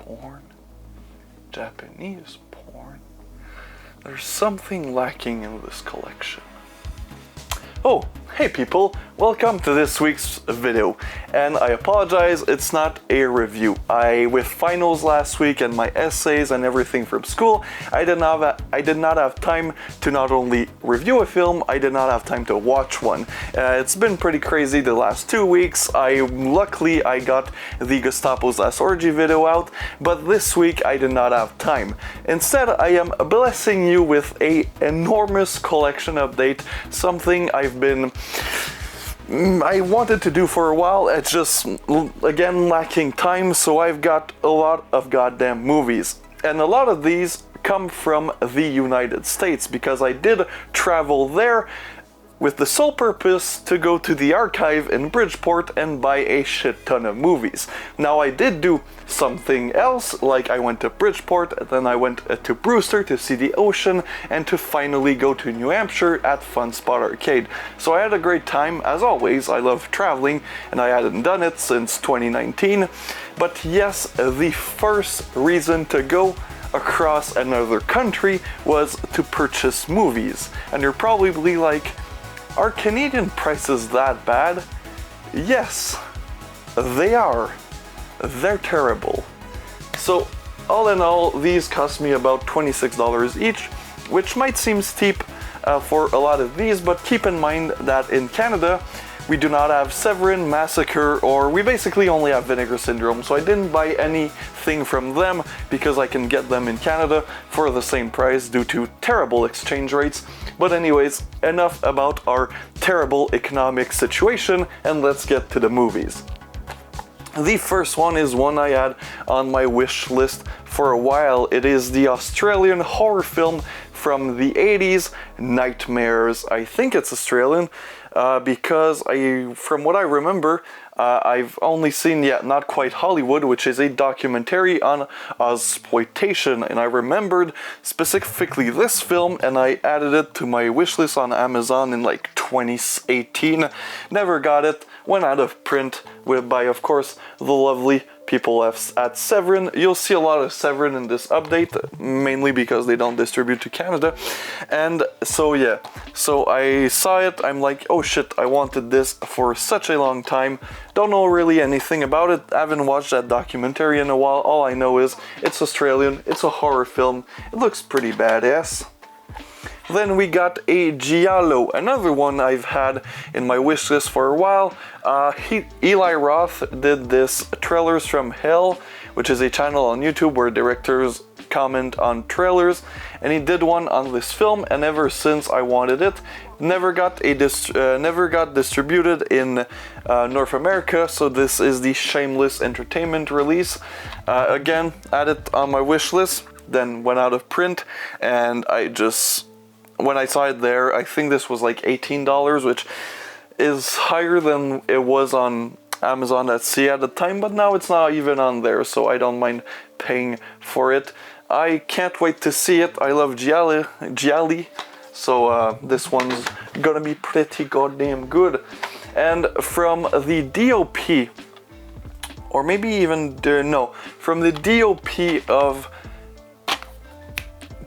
porn, Japanese porn. There's something lacking in this collection. Oh, hey people, welcome to this week's video, and I apologize, it's not a review. With finals last week and my essays and everything from school, I did not have time to not only review a film, I did not have time to watch one. It's been pretty crazy the last 2 weeks. Luckily I got the Gestapo SG video out, but this week I did not have time. Instead, I am blessing you with a enormous collection update, something I wanted to do for a while. It's just, again, lacking time, so I've got a lot of goddamn movies. And a lot of these come from the United States, because I did travel there with the sole purpose to go to the archive in Bridgeport and buy a shit ton of movies. Now, I did do something else, like I went to Bridgeport, and then I went to Brewster to see the ocean, and to finally go to New Hampshire at Fun Spot Arcade. So I had a great time, as always. I love traveling, and I hadn't done it since 2019. But yes, the first reason to go across another country was to purchase movies. And you're probably like, are Canadian prices that bad? Yes, they are. They're terrible. So, all in all, these cost me about $26 each, which might seem steep for a lot of these, but keep in mind that in Canada, we do not have Severin, Massacre, or we basically only have Vinegar Syndrome, so I didn't buy anything from them because I can get them in Canada for the same price due to terrible exchange rates. But anyways, enough about our terrible economic situation, and let's get to the movies. The first one is one I had on my wish list for a while. It is the Australian horror film from the 80s, Nightmares. I think it's Australian, because from what I remember, I've only seen Not Quite Hollywood, which is a documentary on exploitation, and I remembered specifically this film, and I added it to my wishlist on Amazon in like 2018. Never got it, went out of print by, of course, the lovely people at Severin. You'll see a lot of Severin in this update, mainly because they don't distribute to Canada. And so yeah, so I saw it, I'm like, oh shit, I wanted this for such a long time. Don't know really anything about it, I haven't watched that documentary in a while. All I know is it's Australian, it's a horror film, it looks pretty badass. Then we got a Giallo, another one I've had in my wish list for a while. Eli Roth did this Trailers from Hell, which is a channel on YouTube where directors comment on trailers, and he did one on this film, and ever since I wanted it. Never got distributed in North America, so this is the Shameless Entertainment release. Again, added on my wish list, then went out of print, and when I saw it there, I think this was like $18, which is higher than it was on Amazon.ca at the time, but now it's not even on there, so I don't mind paying for it. I can't wait to see it. I love Giallo, so this one's gonna be pretty goddamn good. And from the DOP, or maybe even, from the DOP of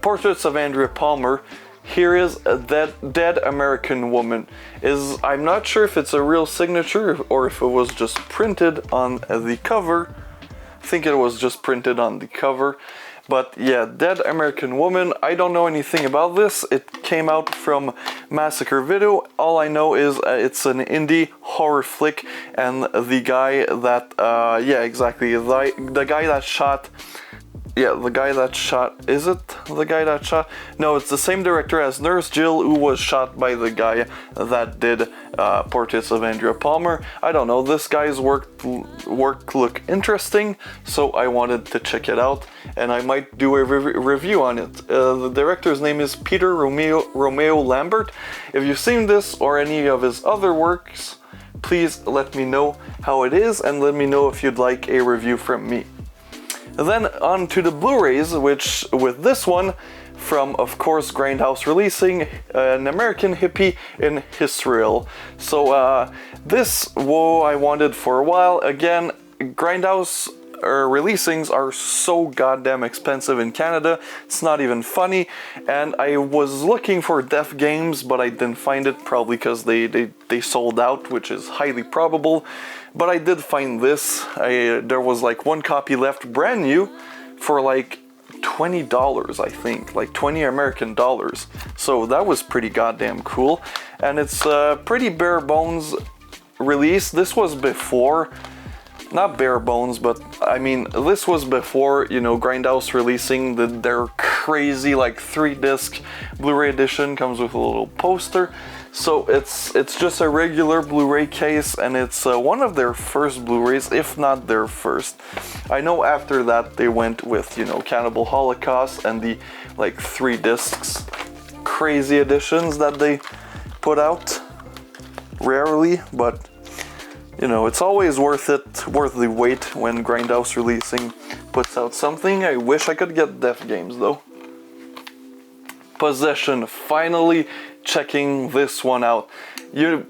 Portraits of Andrea Palmer, here is a Dead American Woman. I'm not sure if it's a real signature or if it was just printed on the cover. I think it was just printed on the cover. But yeah, Dead American Woman, I don't know anything about this. It came out from Massacre Video. All I know is it's an indie horror flick, and the guy that, the guy that shot... Yeah, the guy that shot... Is it the guy that shot? No, it's the same director as Nurse Jill, who was shot by the guy that did Portraits of Andrea Palmer. I don't know, this guy's work looked interesting, so I wanted to check it out, and I might do a review on it. The director's name is Peter Romeo Lambert. If you've seen this or any of his other works, please let me know how it is, and let me know if you'd like a review from me. Then on to the Blu-rays, which with this one from, of course, Grindhouse releasing an American Hippie in Israel. So this I wanted for a while. Again, Grindhouse releasings are so goddamn expensive in Canada. It's not even funny. And I was looking for Deaf Games, but I didn't find it, probably because they sold out, which is highly probable. But I did find this. There was like one copy left, brand new, for like $20, I think, like 20 American dollars. So that was pretty goddamn cool. And it's a pretty bare bones release. This was before, not bare bones, but I mean, this was before, you know, Grindhouse releasing their crazy like 3-disc Blu-ray edition. Comes with a little poster. So it's just a regular Blu-ray case, and it's one of their first Blu-rays, if not their first. I know after that they went with, you know, Cannibal Holocaust and the like 3 discs crazy editions that they put out rarely, but you know, it's always worth the wait when Grindhouse Releasing puts out something. I wish I could get Deaf Games though. Possession, finally checking this one out. You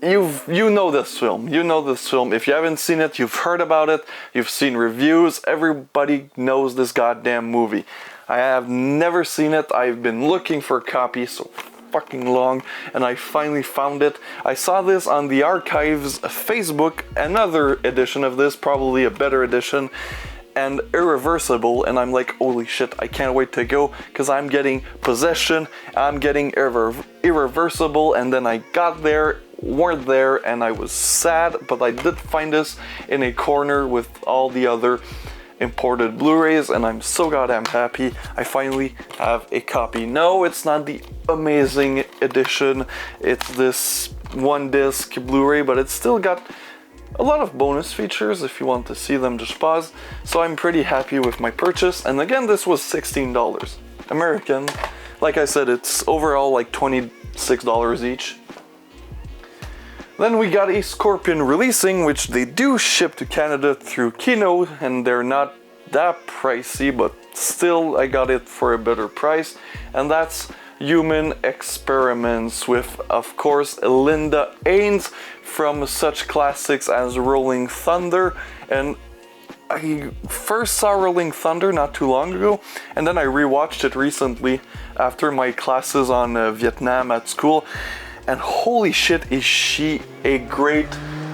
know this film. You know this film. If you haven't seen it, you've heard about it. You've seen reviews. Everybody knows this goddamn movie. I have never seen it. I've been looking for a copy so fucking long, and I finally found it. I saw this on the Archives Facebook, another edition of this, probably a better edition, and Irreversible, and I'm like, holy shit, I can't wait to go, because I'm getting Possession, I'm getting Irreversible, and then I got there, weren't there, and I was sad, but I did find this in a corner with all the other imported Blu-rays, and I'm so goddamn happy I finally have a copy. No, it's not the amazing edition, it's this 1-disc Blu-ray, but it's still got a lot of bonus features. If you want to see them, just pause. So I'm pretty happy with my purchase, and again, this was $16 American. Like I said, it's overall like $26 each. Then we got a Scorpion Releasing, which they do ship to Canada through Kino, and they're not that pricey, but still I got it for a better price, and that's Human Experiments with, of course, Linda Haynes from such classics as Rolling Thunder. And I first saw Rolling Thunder not too long ago, and then I rewatched it recently after my classes on Vietnam at school, and holy shit, is she a great,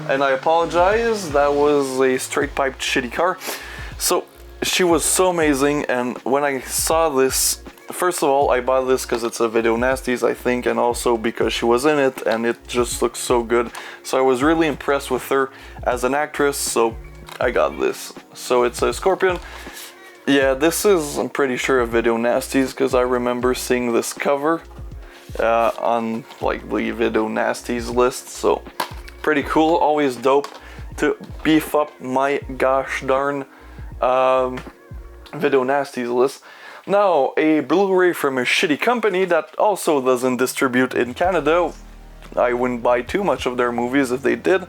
and I apologize, that was a straight piped shitty car. So she was so amazing, and when I saw this, first of all, I bought this because it's a Video Nasties, I think, and also because she was in it, and it just looks so good. So I was really impressed with her as an actress, so I got this. So it's a Scorpion. Yeah, this is, I'm pretty sure, a Video Nasties, because I remember seeing this cover on like the Video Nasties list, so pretty cool. Always dope to beef up my gosh darn Video Nasties list. Now, a Blu-ray from a shitty company that also doesn't distribute in Canada. I wouldn't buy too much of their movies if they did.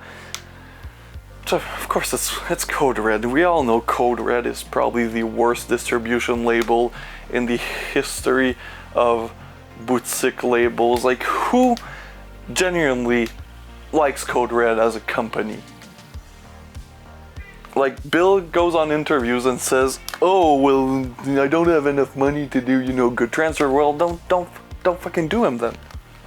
So, of course, it's Code Red. We all know Code Red is probably the worst distribution label in the history of boutique labels. Like, who genuinely likes Code Red as a company? Like, Bill goes on interviews and says, oh, well, I don't have enough money to do, you know, good transfer. Well, don't fucking do them then.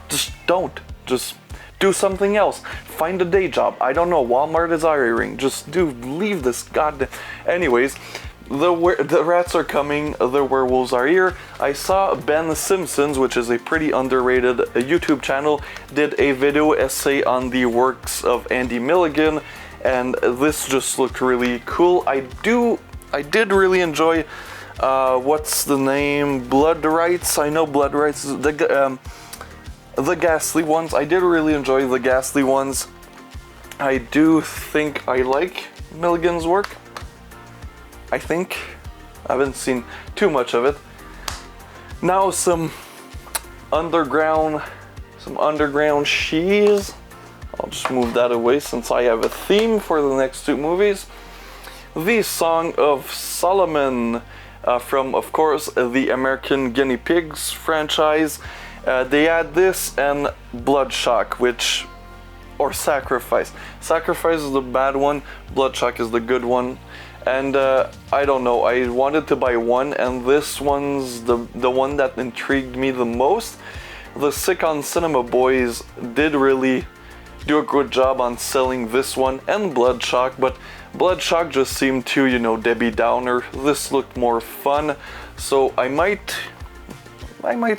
Just don't. Just do something else. Find a day job. I don't know, Walmart is hiring. Just leave this goddamn... Anyways, the rats are coming, the werewolves are here. I saw Ben Simpsons, which is a pretty underrated YouTube channel, did a video essay on the works of Andy Milligan, and this just looked really cool. I did really enjoy, what's the name? Blood Rights. I know Blood Rights is the Ghastly Ones. I did really enjoy the Ghastly Ones. I do think I like Milligan's work. I think. I haven't seen too much of it. Now some underground cheese. I'll just move that away since I have a theme for the next two movies. The Song of Solomon from, of course, the American Guinea Pigs franchise. They had this and Bloodshock, or Sacrifice. Sacrifice is the bad one, Bloodshock is the good one. And I don't know, I wanted to buy one, and this one's the one that intrigued me the most. The Sick on Cinema boys did really do a good job on selling this one and Bloodshock, but Bloodshock just seemed too, you know, Debbie Downer. This looked more fun, so I might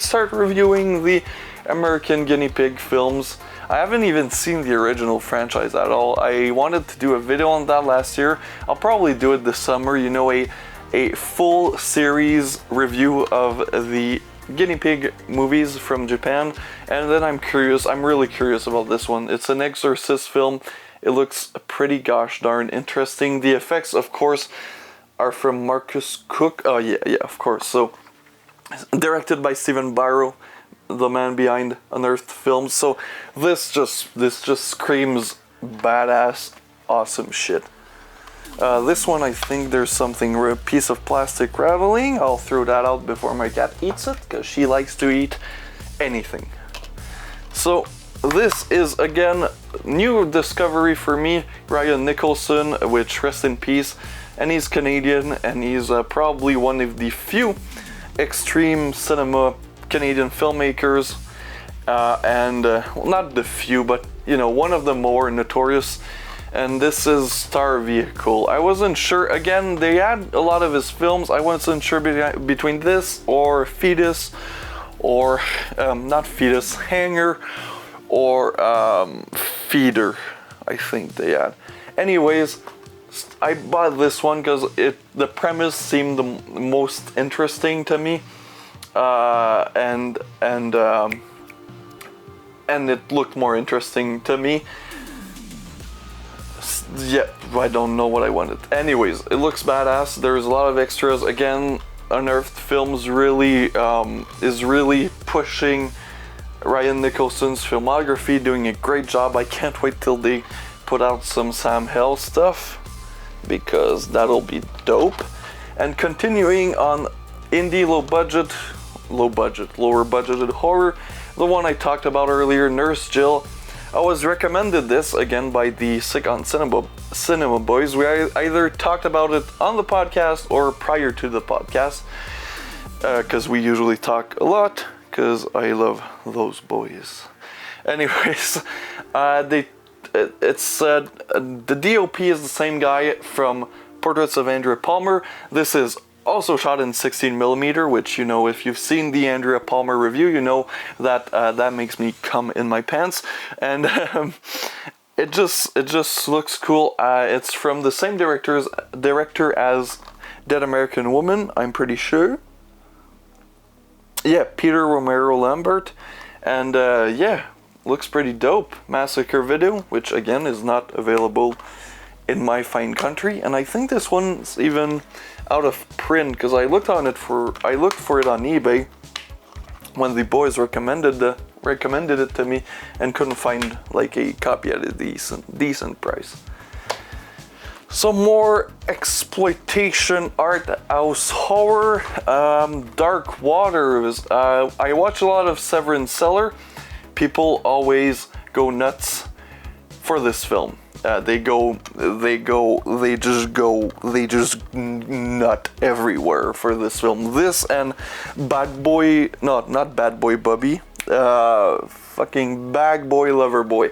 start reviewing the American Guinea Pig films. I haven't even seen the original franchise at all. I wanted to do a video on that last year. I'll probably do it this summer, you know, a full series review of the Guinea Pig movies from Japan. And then I'm really curious about this one. It's an exorcist film. It looks pretty gosh darn interesting. The effects, of course, are from Marcus Cook. Oh yeah, of course. So, directed by Stephen Barrow, the man behind Unearthed Films. So this just screams badass, awesome shit. This one, I think there's something, a piece of plastic rattling. I'll throw that out before my cat eats it, because she likes to eat anything. So this is, again, new discovery for me. Ryan Nicholson, which rest in peace. And he's Canadian, and he's probably one of the few extreme cinema Canadian filmmakers, well, not the few, but you know, one of the more notorious. And this is Star Vehicle. I wasn't sure. Again, they had a lot of his films. I wasn't sure between this or Fetus, or not Fetus, Hanger, or Feeder. I think they had. Anyways, I bought this one because the premise seemed the most interesting to me. And it looked more interesting to me. Yeah, I don't know what I wanted. Anyways, it looks badass. There's a lot of extras. Again, Unearthed Films really is really pushing Ryan Nicholson's filmography, doing a great job. I can't wait till they put out some Sam Hell stuff, because that'll be dope. And continuing on indie lower budgeted horror, the one I talked about earlier, Nurse Jill. I was recommended this again by the Sick on Cinema boys. We either talked about it on the podcast or prior to the podcast, because we usually talk a lot, because I love those boys. Anyways, the DOP is the same guy from Portraits of Andrea Palmer. This is also shot in 16mm, which, you know, if you've seen the Andrea Palmer review, you know that that makes me come in my pants. And it just looks cool. It's from the same director as Dead American Woman, I'm pretty sure. Yeah, Peter Romero Lambert. And yeah, looks pretty dope. Massacre Video, which again is not available in my fine country, and I think this one's even out of print, because I looked for it on eBay when the boys recommended it to me, and couldn't find like a copy at a decent price. Some more exploitation art house horror. Dark Waters. I watch a lot of Severin Cellar. People always go nuts for this film. They just nut everywhere for this film. This and Bad Boy, no, not Bad Boy Bubby, fucking Bag Boy Lover Boy.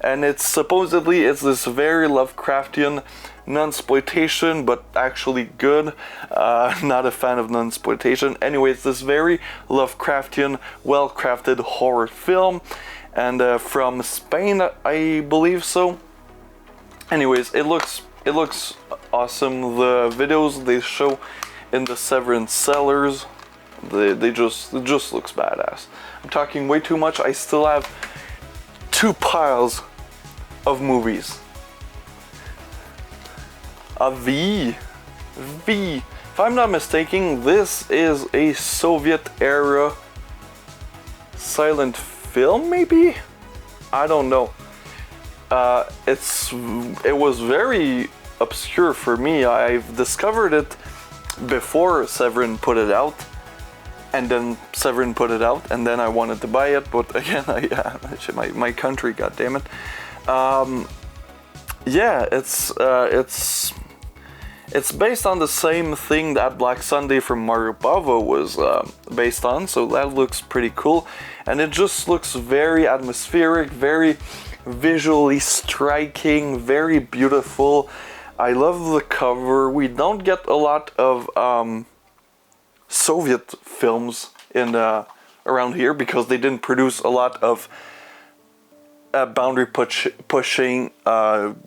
And it's supposedly, it's this very Lovecraftian nunsploitation, but actually good. Not a fan of nunsploitation. Anyway, it's this very Lovecraftian, well-crafted horror film, and from Spain, I believe so. Anyways, it looks awesome. The videos they show in the Severin Cellars, it just looks badass. I'm talking way too much. I still have 2 piles of movies. V. If I'm not mistaken, this is a Soviet era silent film, maybe? I don't know. It was very obscure for me. I've discovered it before Severin put it out, and then Severin put it out, and then I wanted to buy it, but again, my country, goddammit. Yeah, It's based on the same thing that Black Sunday from Mario Bava was based on, so that looks pretty cool. And it just looks very atmospheric, very visually striking, very beautiful. I love the cover. We don't get a lot of Soviet films in around here because they didn't produce a lot of boundary pushing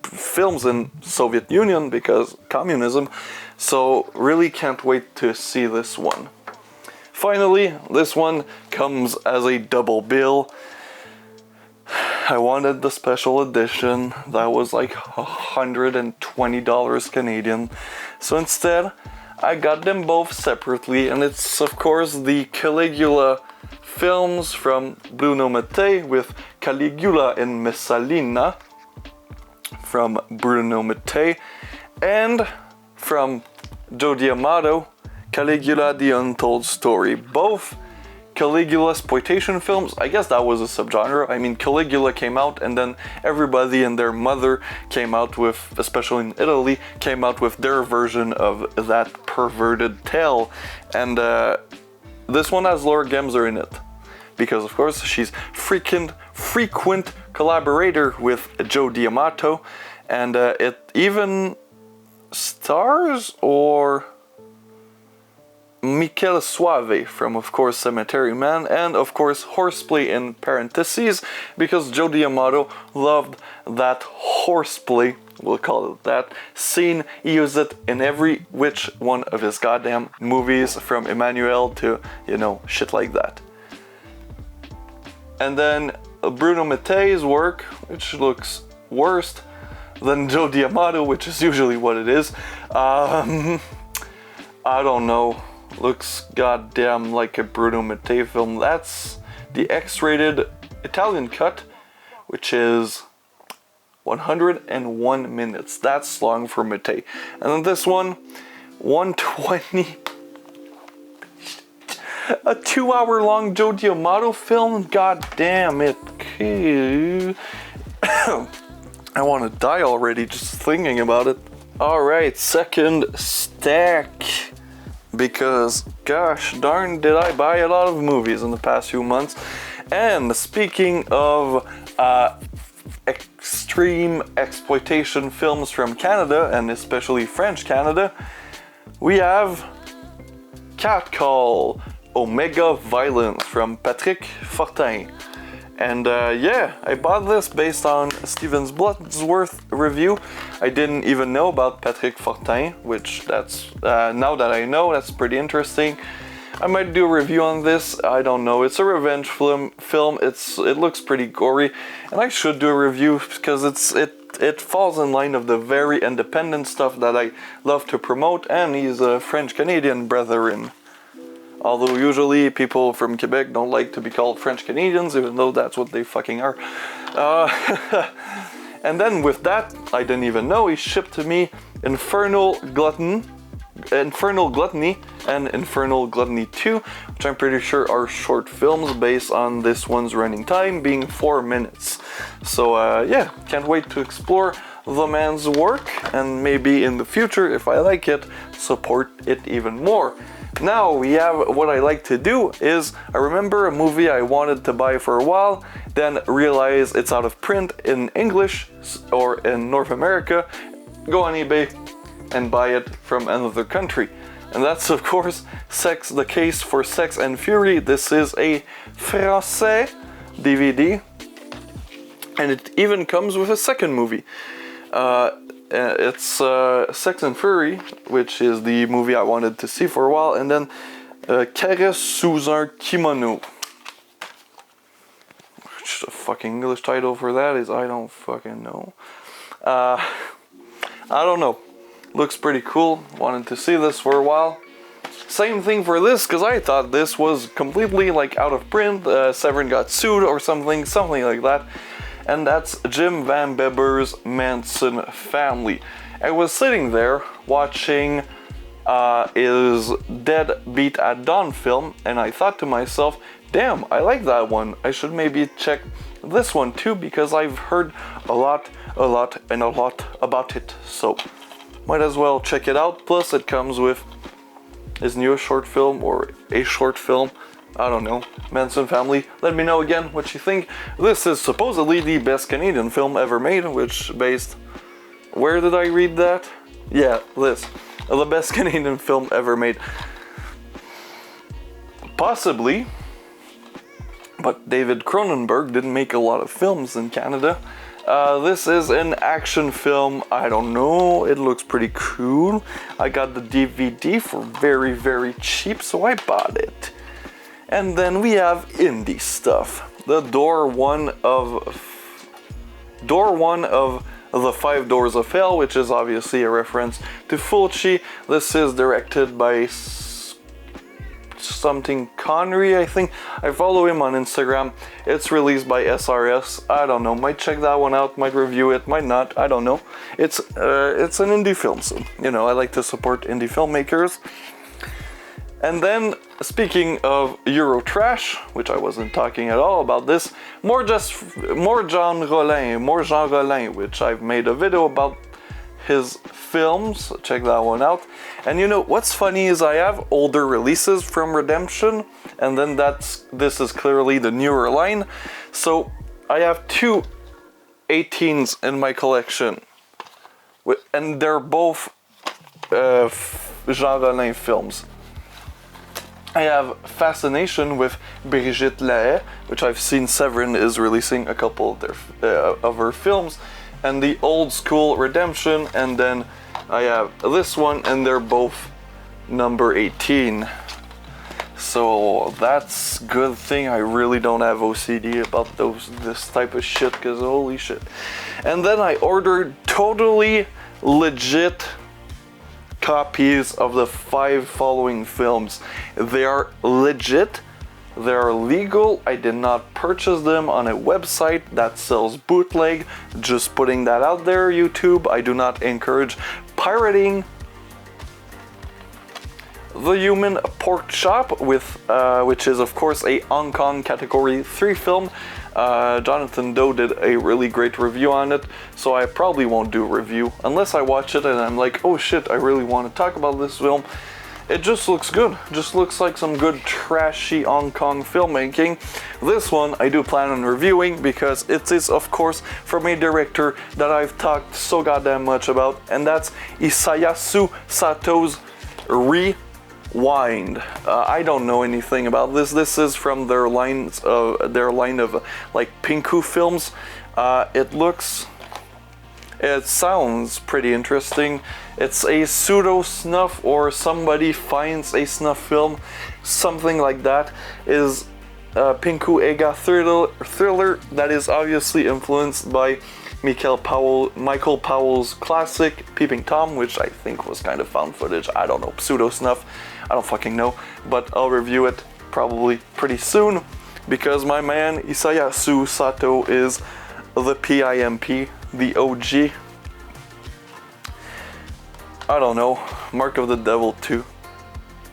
films in Soviet Union because communism. So really can't wait to see this one. Finally, this one comes as a double bill. I wanted the special edition that was like $120 Canadian. So instead, I got them both separately, and it's of course the Caligula films from Bruno Mate with Caligula and Messalina from Bruno Mate, and from Joe D'Amato, Caligula the Untold Story. Both Caligula exploitation films. I guess that was a subgenre. I mean, Caligula came out and then everybody and their mother came out with, especially in Italy, came out with their version of that perverted tale. And this one has Laura Gemser in it. Because of course she's frequent collaborator with Joe D'Amato, and it even stars or Michele Soavi from, of course, Cemetery Man, and of course horseplay in parentheses, because Joe D'Amato loved that horseplay, we'll call it that, scene. He used it in every which one of his goddamn movies, from Emmanuel to, you know, shit like that. And then Bruno Mate's work, which looks worse than Joe D'Amato, which is usually what it is. I don't know. Looks goddamn like a Bruno Mate film. That's the X-rated Italian cut, which is 101 minutes. That's long for Mate. And then this one, 120. A 2-hour-long Joe D'Amato film? God damn it. I want to die already just thinking about it. Alright, second stack. Because, gosh darn, did I buy a lot of movies in the past few months. And speaking of extreme exploitation films from Canada, and especially French Canada, we have Cat Call, Omega Violence from Patrick Fontaine. And yeah, I bought this based on Steven Bloodsworth review. I didn't even know about Patrick Fontaine, which that's, now that I know, that's pretty interesting. I might do a review on this, I don't know. It's a revenge film. It looks pretty gory, and I should do a review because it falls in line of the very independent stuff that I love to promote, and he's a French-Canadian brethren. Although usually people from Quebec don't like to be called French Canadians, even though that's what they fucking are. And then with that, I didn't even know, he shipped to me Infernal Gluttony and Infernal Gluttony 2, which I'm pretty sure are short films based on this one's running time being 4 minutes. So yeah, can't wait to explore the man's work, and maybe in the future, if I like it, support it even more. Now we have, what I like to do is, I remember a movie I wanted to buy for a while, then realize it's out of print in English or in North America, go on eBay and buy it from another country. And that's of course the case for Sex and Fury. This is a Français DVD, and it even comes with a second movie. It's Sex and Fury, which is the movie I wanted to see for a while, and then Caresse sous un kimono. Which the fucking English title for that is, I don't fucking know. I don't know. Looks pretty cool. Wanted to see this for a while. Same thing for this, because I thought this was completely like out of print. Severin got sued or something like that. And that's Jim Van Bebber's Manson Family. I was sitting there watching his Deadbeat at Dawn film, and I thought to myself, damn, I like that one. I should maybe check this one too, because I've heard a lot about it. So might as well check it out. Plus it comes with his new short film, or a short film, I don't know, Manson Family. Let me know again what you think. This is supposedly the best Canadian film ever made, which based... Where did I read that? Yeah, this. The best Canadian film ever made. Possibly, but David Cronenberg didn't make a lot of films in Canada. This is an action film. I don't know, it looks pretty cool. I got the DVD for very, very cheap, so I bought it. And then we have indie stuff. The door one of The Five Doors of Hell, which is obviously a reference to Fulci. This is directed by something Connery, I think. I follow him on Instagram. It's released by SRS. I don't know, might check that one out, might review it, might not, I don't know. It's an indie film, so, you know, I like to support indie filmmakers. And then, speaking of Euro trash, which I wasn't talking at all about this, more Jean Rollin, which I've made a video about his films, check that one out. And you know, what's funny is I have older releases from Redemption, and then this is clearly the newer line. So, I have two 18s in my collection, and they're both Jean Rollin films. I have Fascination with Brigitte Lahaie, which I've seen Severin is releasing a couple of her films, and the old school Redemption, and then I have this one, and they're both number 18. So that's good thing I really don't have OCD about this type of shit, because holy shit. And then I ordered totally legit copies of the 5 following films. They are legit, they are legal. I did not purchase them on a website that sells bootleg. Just putting that out there, YouTube. I do not encourage pirating. The Human Pork Chop, which is of course a Hong Kong Category 3 film. Jonathan Doe did a really great review on it, so I probably won't do a review unless I watch it and I'm like, oh shit, I really want to talk about this film. It just looks good, just looks like some good trashy Hong Kong filmmaking. This one I do plan on reviewing because it is of course from a director that I've talked so goddamn much about, and that's Isayasu Sato's Rewind. I don't know anything about this. This is from their line of like Pinku films. It sounds pretty interesting. It's a pseudo snuff, or somebody finds a snuff film, something like that. Is Pinku Ega thriller that is obviously influenced by Michael Powell's classic Peeping Tom, which I think was kind of found footage. I don't know, pseudo snuff. I don't fucking know, but I'll review it probably pretty soon because my man Isayasu Sato is the PIMP, the OG. I don't know, Mark of the Devil 2.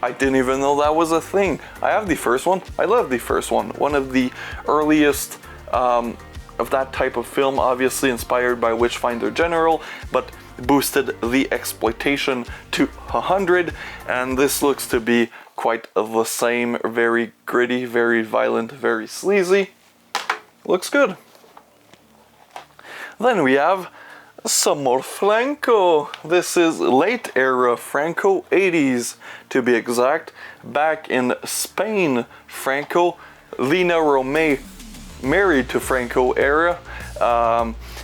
I didn't even know that was a thing. I have the first one. I love the first one. One of the earliest of that type of film, obviously inspired by Witchfinder General, but boosted the exploitation to 100, and this looks to be quite the same. Very gritty, very violent, very sleazy. Looks good. Then we have some more Franco. This is late era Franco, 80s to be exact. Back in Spain, Franco, Lina Romay married to Franco era.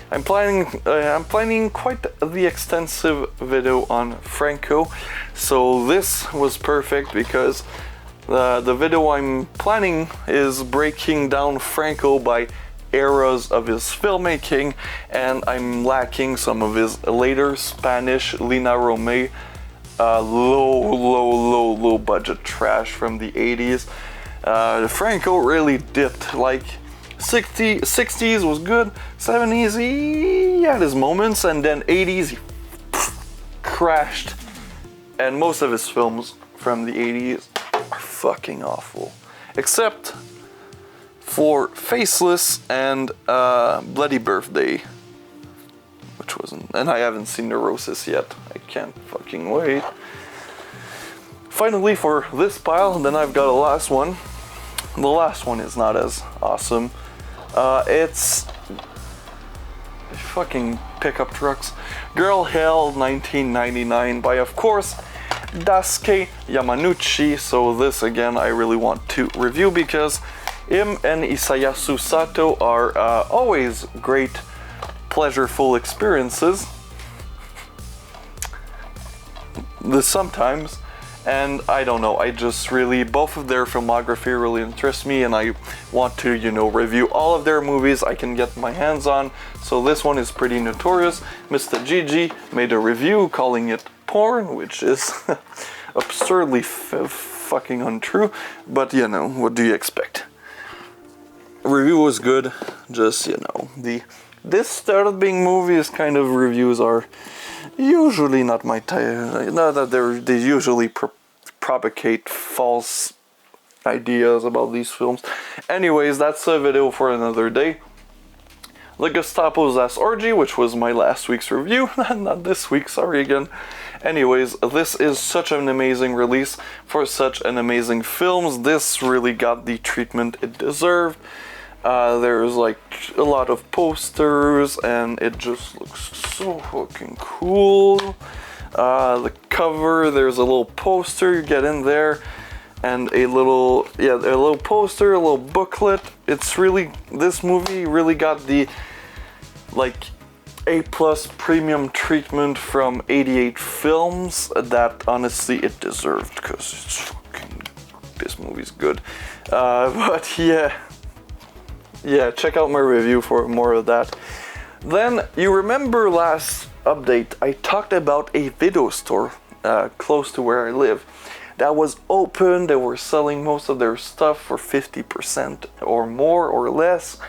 I'm planning quite the extensive video on Franco, so this was perfect because the video I'm planning is breaking down Franco by eras of his filmmaking, and I'm lacking some of his later Spanish Lina Romay low budget trash from the 80s. Franco really dipped, like 60s was good, 70s he had his moments, and then 80s he crashed, and most of his films from the 80s are fucking awful, except for Faceless and Bloody Birthday, which which wasn't, and I haven't seen Neurosis yet. I can't fucking wait. Finally, for this pile, then I've got a last one. The last one is not as awesome. It's fucking pickup trucks. Girl Hell 1999 by, of course, Daisuke Yamanouchi. So this again I really want to review because him and Isayasu Sato are always great, pleasureful experiences. Sometimes. And I don't know, I just really, both of their filmography really interests me, and I want to, you know, review all of their movies I can get my hands on. So this one is pretty notorious. Mr. Gigi made a review calling it porn, which is absurdly fucking untrue, but you know, what do you expect? Review was good, just, you know, this started being movies kind of reviews are usually not my type. Not that they usually propagate false ideas about these films. Anyways, that's a video for another day. The Gestapo SG, which was my last week's review, not this week, sorry again. Anyways, this is such an amazing release for such an amazing film. This really got the treatment it deserved. There's like a lot of posters and it just looks so fucking cool. The cover, there's a little poster, you get in there, and a little poster, a little booklet. It's really, this movie really got the like A+ premium treatment from 88 Films that honestly it deserved, because it's fucking, this movie's good. But yeah, check out my review for more of that. Then, you remember last update, I talked about a video store close to where I live that was open. They were selling most of their stuff for 50% or more or less.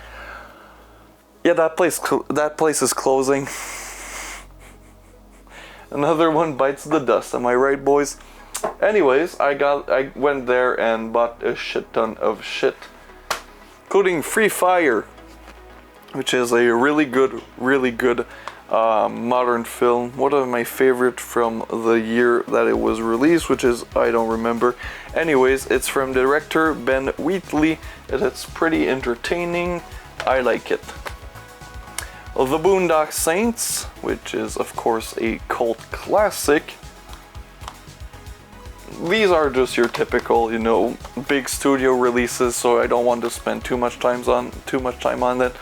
Yeah, that place is closing. Another one bites the dust, am I right, boys? Anyways, I went there and bought a shit ton of shit, including Free Fire, which is a really good modern film. One of my favorite from the year that it was released, which is, I don't remember. Anyways, it's from director Ben Wheatley, and it's pretty entertaining. I like it. The Boondock Saints, which is of course a cult classic. These are just your typical, you know, big studio releases, so I don't want to spend too much time on that.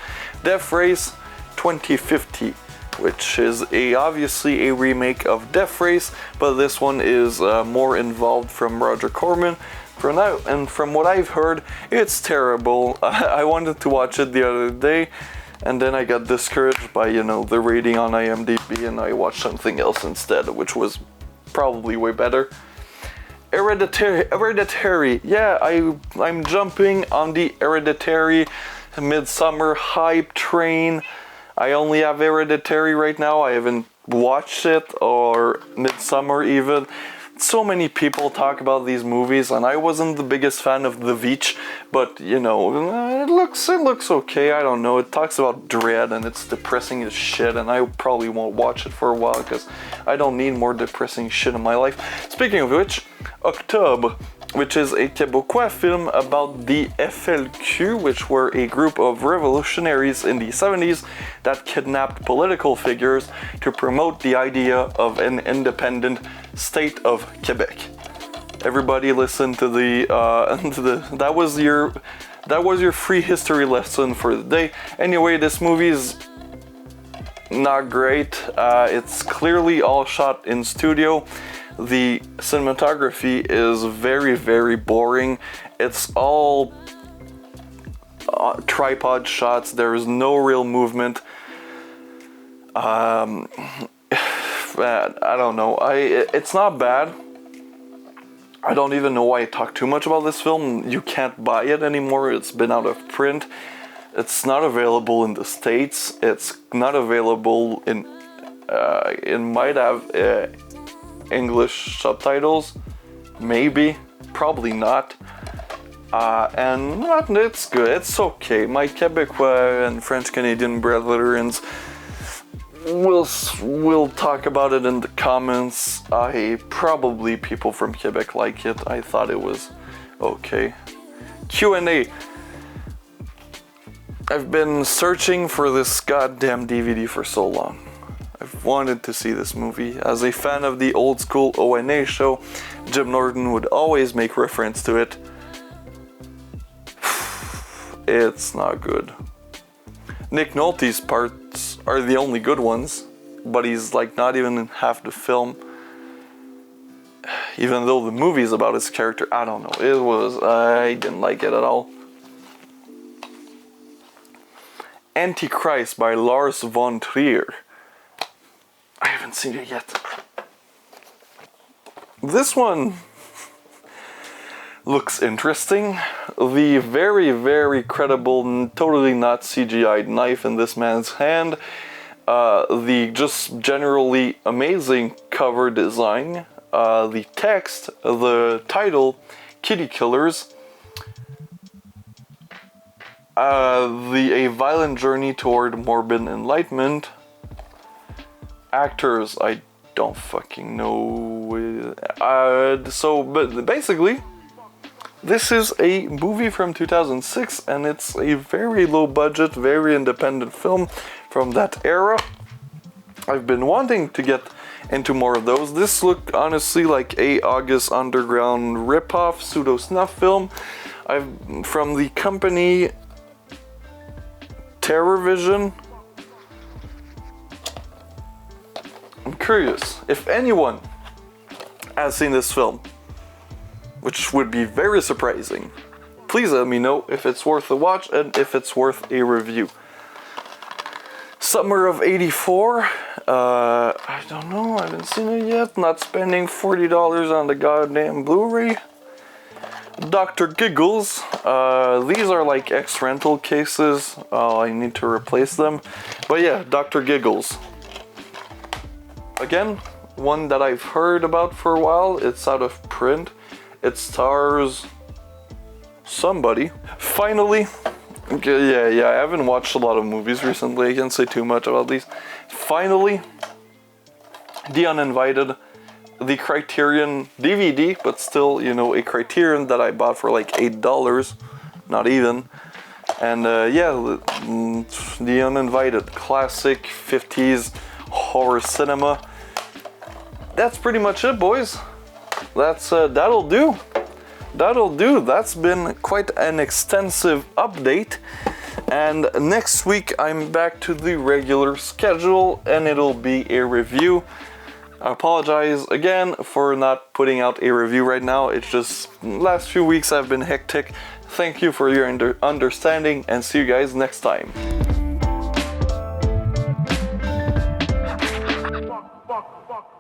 Death Race 2050, which is obviously a remake of Death Race, but this one is more involved from Roger Corman. For now, and from what I've heard, it's terrible. I wanted to watch it the other day, and then I got discouraged by, you know, the rating on IMDb, and I watched something else instead, which was probably way better. Hereditary. Yeah, I'm jumping on the Hereditary Midsummer hype train. I only have Hereditary right now. I haven't watched it, or Midsummer even. So many people talk about these movies, and I wasn't the biggest fan of The Beach, but you know, it looks okay. I don't know. It talks about dread, and it's depressing as shit, and I probably won't watch it for a while because I don't need more depressing shit in my life. Speaking of which, Octobre, which is a Québécois film about the FLQ, which were a group of revolutionaries in the 70s that kidnapped political figures to promote the idea of an independent state of Quebec. Everybody listen to that was your free history lesson for the day. Anyway, this movie is not great. It's clearly all shot in studio. The cinematography is very, very boring. It's all tripod shots. There is no real movement. I don't know. It's not bad. I don't even know why I talk too much about this film. You can't buy it anymore. It's been out of print. It's not available in the States. It's not available in. It might have English subtitles, maybe, probably not. And it's good. It's okay. My Quebecois and French Canadian brethrens, we'll talk about it in the comments. Probably people from Quebec like it. I thought it was okay. Q&A. I've been searching for this goddamn DVD for so long. I've wanted to see this movie. As a fan of the old school O&A show, Jim Norton would always make reference to it. It's not good. Nick Nolte's parts are the only good ones, but he's like not even in half the film. Even though the movie's about his character, I don't know. I didn't like it at all. Antichrist by Lars von Trier. I haven't seen it yet. This one looks interesting. The very, very credible, totally not CGI'd knife in this man's hand. The just generally amazing cover design. The text, the title, Kitty Killers. A violent journey toward morbid enlightenment. Actors, I don't fucking know. But basically, this is a movie from 2006, and it's a very low budget, very independent film from that era. I've been wanting to get into more of those. This looked honestly like a August Underground ripoff, pseudo snuff film. From the company TerrorVision. I'm curious if anyone has seen this film, which would be very surprising. Please let me know if it's worth a watch and if it's worth a review. Summer of '84. I don't know. I haven't seen it yet. Not spending $40 on the goddamn Blu-ray. Dr. Giggles. These are like ex-rental cases. I need to replace them. But yeah, Dr. Giggles. Again, one that I've heard about for a while. It's out of print. It stars somebody. Finally, okay, yeah, I haven't watched a lot of movies recently. I can't say too much about these. Finally, The Uninvited, the Criterion DVD, but still, you know, a Criterion that I bought for like $8, not even. And yeah, The Uninvited, classic 50s horror cinema. That's pretty much it, boys. That'll do. That's been quite an extensive update. And next week I'm back to the regular schedule and it'll be a review. I apologize again for not putting out a review right now. It's just last few weeks I've been hectic. Thank you for your understanding and see you guys next time. Fuck.